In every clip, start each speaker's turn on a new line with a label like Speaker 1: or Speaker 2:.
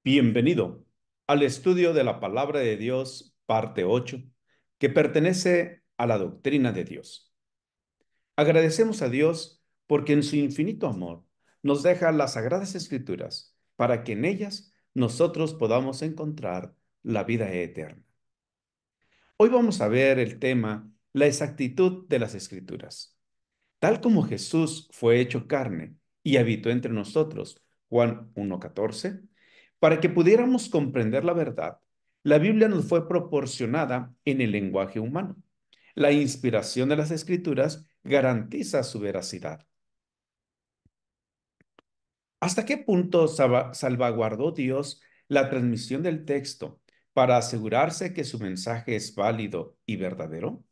Speaker 1: Bienvenido al estudio de la Palabra de Dios, parte 8, que pertenece a la doctrina de Dios. Agradecemos a Dios porque en su infinito amor nos deja las Sagradas Escrituras para que en ellas nosotros podamos encontrar la vida eterna. Hoy vamos a ver el tema, la exactitud de las Escrituras. Tal como Jesús fue hecho carne y habitó entre nosotros, Juan 1:14, para que pudiéramos comprender la verdad, la Biblia nos fue proporcionada en el lenguaje humano. La inspiración de las Escrituras garantiza su veracidad. ¿Hasta qué punto salvaguardó Dios la transmisión del texto para asegurarse que su mensaje es válido y verdadero?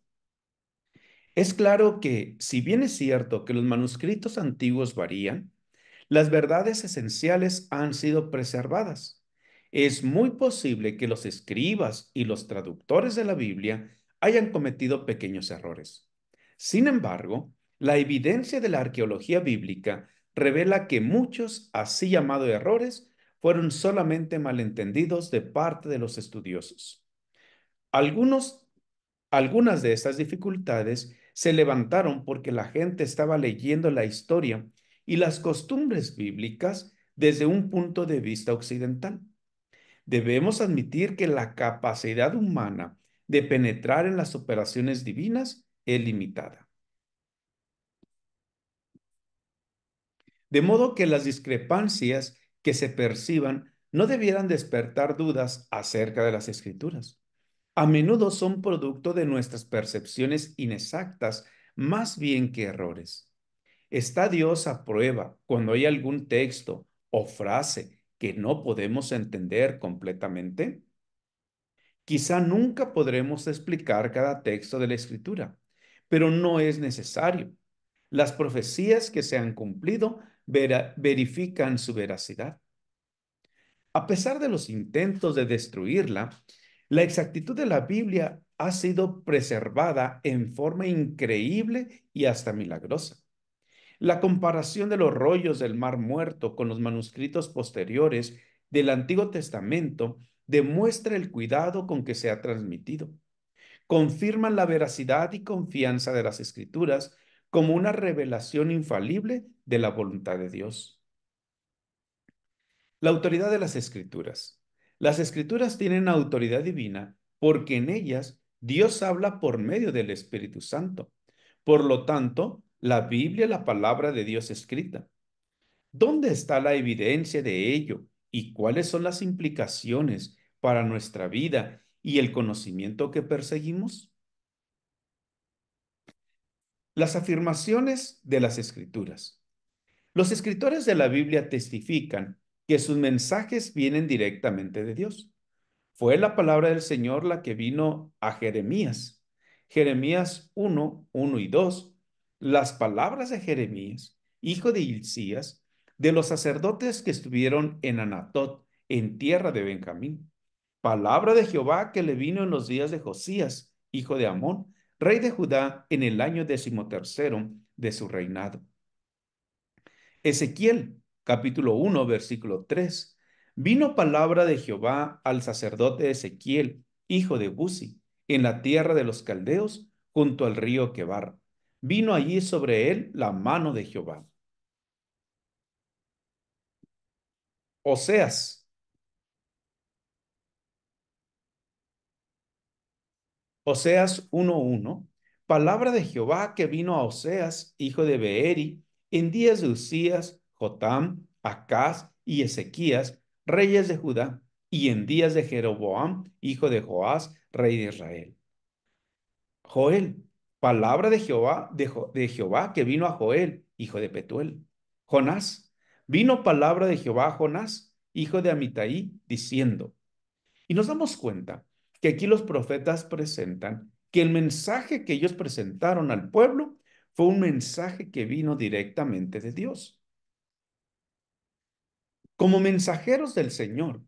Speaker 1: Es claro que, si bien es cierto que los manuscritos antiguos varían, las verdades esenciales han sido preservadas. Es muy posible que los escribas y los traductores de la Biblia hayan cometido pequeños errores. Sin embargo, la evidencia de la arqueología bíblica revela que muchos así llamados errores fueron solamente malentendidos de parte de los estudiosos. Algunos Algunas de estas dificultades se levantaron porque la gente estaba leyendo la historia y las costumbres bíblicas desde un punto de vista occidental. Debemos admitir que la capacidad humana de penetrar en las operaciones divinas es limitada. De modo que las discrepancias que se perciban no debieran despertar dudas acerca de las escrituras. A menudo son producto de nuestras percepciones inexactas más bien que errores. ¿Está Dios a prueba cuando hay algún texto o frase que no podemos entender completamente? Quizá nunca podremos explicar cada texto de la Escritura, pero no es necesario. Las profecías que se han cumplido verifican su veracidad. A pesar de los intentos de destruirla, la exactitud de la Biblia ha sido preservada en forma increíble y hasta milagrosa. La comparación de los rollos del Mar Muerto con los manuscritos posteriores del Antiguo Testamento demuestra el cuidado con que se ha transmitido. Confirman la veracidad y confianza de las Escrituras como una revelación infalible de la voluntad de Dios. La autoridad de las Escrituras. Las Escrituras tienen autoridad divina porque en ellas Dios habla por medio del Espíritu Santo. Por lo tanto, la Biblia es la palabra de Dios escrita. ¿Dónde está la evidencia de ello y cuáles son las implicaciones para nuestra vida y el conocimiento que perseguimos? Las afirmaciones de las Escrituras. Los escritores de la Biblia testifican que sus mensajes vienen directamente de Dios. Fue la palabra del Señor la que vino a Jeremías. Jeremías 1:1 y 2. Las palabras de Jeremías, hijo de Hilcías, de los sacerdotes que estuvieron en Anatot, en tierra de Benjamín. Palabra de Jehová que le vino en los días de Josías, hijo de Amón, rey de Judá, en el año 13º de su reinado. Ezequiel, capítulo 1, versículo 3. Vino palabra de Jehová al sacerdote Ezequiel, hijo de Buzi, en la tierra de los caldeos, junto al río Quebar. Vino allí sobre él la mano de Jehová. Oseas, Oseas 1:1. Palabra de Jehová que vino a Oseas, hijo de Beeri, en días de Usías, Jotam, Acaz y Ezequías, reyes de Judá, y en días de Jeroboam, hijo de Joás, rey de Israel. Joel, palabra de Jehová, de Jehová que vino a Joel, hijo de Petuel. Jonás, vino palabra de Jehová a Jonás, hijo de Amitai, diciendo. Y nos damos cuenta que aquí los profetas presentan que el mensaje que ellos presentaron al pueblo fue un mensaje que vino directamente de Dios. Como mensajeros del Señor,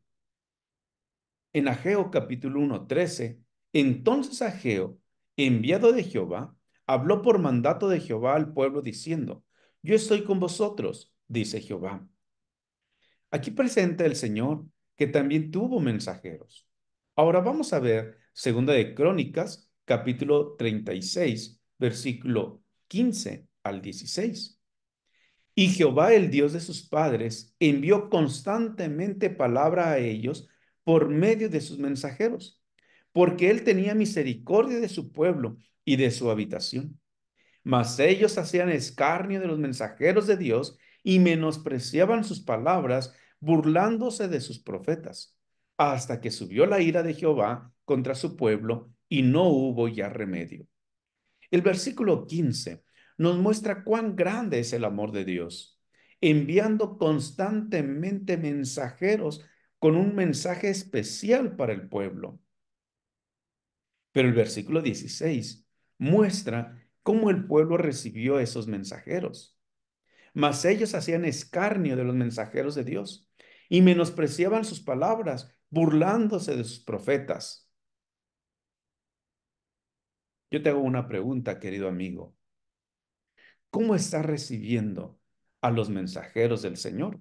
Speaker 1: en Ageo capítulo 1:13, entonces Ageo, enviado de Jehová, habló por mandato de Jehová al pueblo diciendo, yo estoy con vosotros, dice Jehová. Aquí presenta el Señor que también tuvo mensajeros. Ahora vamos a ver Segunda de Crónicas, capítulo 36, versículo 15 al 16. Y Jehová, el Dios de sus padres, envió constantemente palabra a ellos por medio de sus mensajeros, porque él tenía misericordia de su pueblo y de su habitación. Mas ellos hacían escarnio de los mensajeros de Dios y menospreciaban sus palabras, burlándose de sus profetas, hasta que subió la ira de Jehová contra su pueblo y no hubo ya remedio. El versículo 15 nos muestra cuán grande es el amor de Dios, enviando constantemente mensajeros con un mensaje especial para el pueblo. Pero el versículo 16 muestra cómo el pueblo recibió esos mensajeros. Mas ellos hacían escarnio de los mensajeros de Dios y menospreciaban sus palabras, burlándose de sus profetas. Yo te hago una pregunta, querido amigo. ¿Cómo estás recibiendo a los mensajeros del Señor?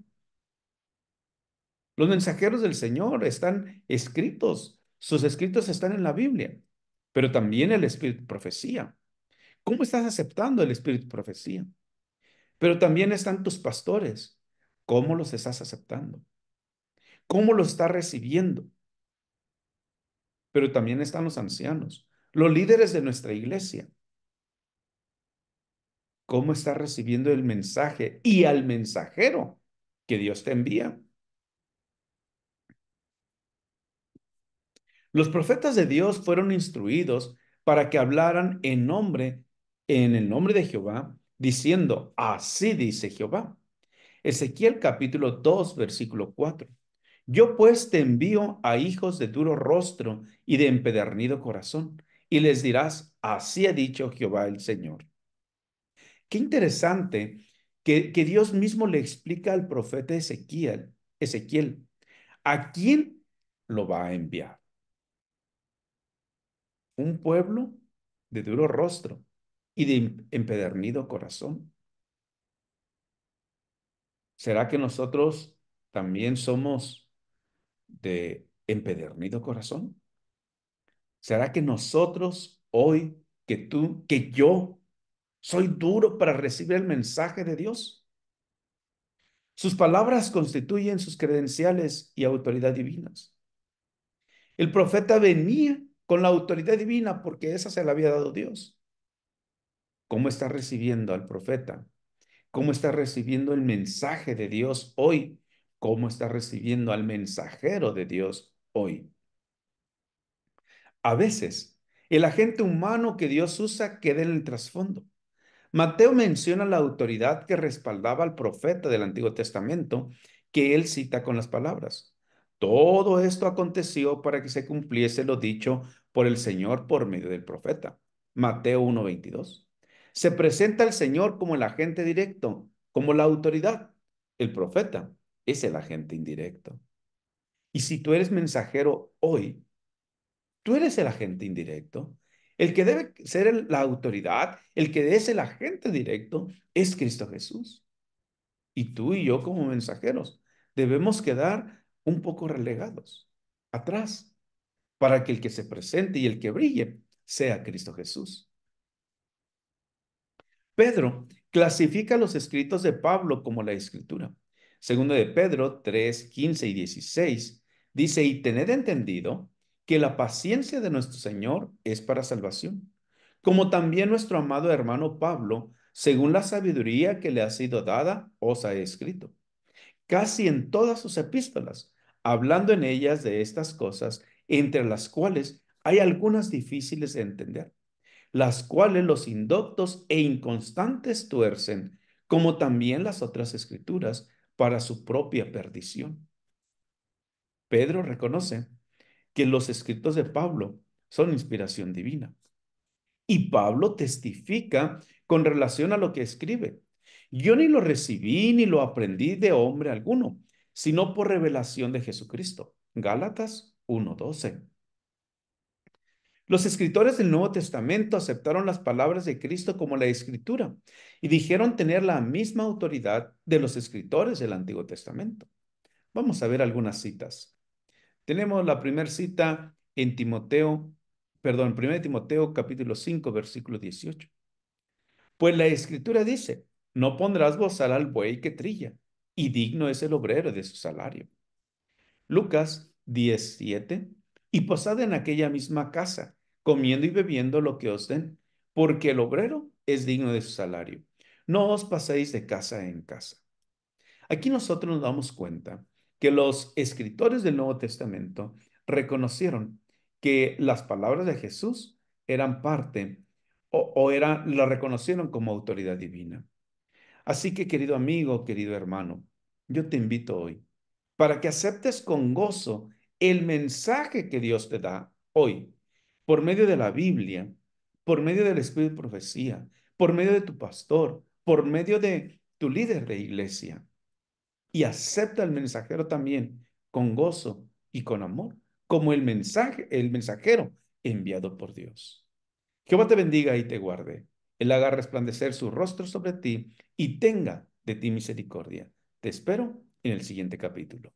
Speaker 1: Los mensajeros del Señor están escritos, sus escritos están en la Biblia, pero también el Espíritu de profecía. ¿Cómo estás aceptando el Espíritu de profecía? Pero también están tus pastores. ¿Cómo los estás aceptando? ¿Cómo los estás recibiendo? Pero también están los ancianos, los líderes de nuestra iglesia. ¿Cómo estás recibiendo el mensaje y al mensajero que Dios te envía? Los profetas de Dios fueron instruidos para que hablaran en el nombre de Jehová, diciendo, así dice Jehová. Ezequiel capítulo 2, versículo 4. Yo pues te envío a hijos de duro rostro y de empedernido corazón, y les dirás, así ha dicho Jehová el Señor. Qué interesante que Dios mismo le explica al profeta Ezequiel, ¿a quién lo va a enviar? Un pueblo de duro rostro y de empedernido corazón. ¿Será que nosotros también somos de empedernido corazón? ¿Será que nosotros hoy, que tú, que yo, soy duro para recibir el mensaje de Dios? Sus palabras constituyen sus credenciales y autoridad divinas. El profeta venía con la autoridad divina porque esa se la había dado Dios. ¿Cómo está recibiendo al profeta? ¿Cómo está recibiendo el mensaje de Dios hoy? ¿Cómo está recibiendo al mensajero de Dios hoy? A veces, el agente humano que Dios usa queda en el trasfondo. Mateo menciona la autoridad que respaldaba al profeta del Antiguo Testamento, que él cita con las palabras. Todo esto aconteció para que se cumpliese lo dicho por el Señor por medio del profeta. Mateo 1:22. Se presenta al Señor como el agente directo, como la autoridad. El profeta es el agente indirecto. Y si tú eres mensajero hoy, tú eres el agente indirecto. El que debe ser la autoridad, el que es el agente directo, es Cristo Jesús. Y tú y yo como mensajeros debemos quedar un poco relegados atrás para que el que se presente y el que brille sea Cristo Jesús. Pedro clasifica los escritos de Pablo como la escritura. Segundo de Pedro 3, 15 y 16 dice, y tened entendido que la paciencia de nuestro Señor es para salvación, como también nuestro amado hermano Pablo, según la sabiduría que le ha sido dada, os ha escrito, casi en todas sus epístolas, hablando en ellas de estas cosas, entre las cuales hay algunas difíciles de entender, las cuales los indoctos e inconstantes tuercen, como también las otras escrituras, para su propia perdición. Pedro reconoce que los escritos de Pablo son inspiración divina. Y Pablo testifica con relación a lo que escribe. Yo ni lo recibí ni lo aprendí de hombre alguno, sino por revelación de Jesucristo. Gálatas 1:12. Los escritores del Nuevo Testamento aceptaron las palabras de Cristo como la Escritura y dijeron tener la misma autoridad de los escritores del Antiguo Testamento. Vamos a ver algunas citas. Tenemos la primera cita en Timoteo, perdón, 1 Timoteo capítulo 5, versículo 18. Pues la escritura dice, no pondrás bozal al buey que trilla, y digno es el obrero de su salario. Lucas 17. Y posad en aquella misma casa, comiendo y bebiendo lo que os den, porque el obrero es digno de su salario. No os paséis de casa en casa. Aquí nosotros nos damos cuenta que los escritores del Nuevo Testamento reconocieron que las palabras de Jesús eran parte la reconocieron como autoridad divina. Así que, querido amigo, querido hermano, yo te invito hoy para que aceptes con gozo el mensaje que Dios te da hoy, por medio de la Biblia, por medio del Espíritu de Profecía, por medio de tu pastor, por medio de tu líder de iglesia. Y acepta al mensajero también con gozo y con amor, como el mensajero enviado por Dios. Jehová te bendiga y te guarde. Él haga resplandecer su rostro sobre ti y tenga de ti misericordia. Te espero en el siguiente capítulo.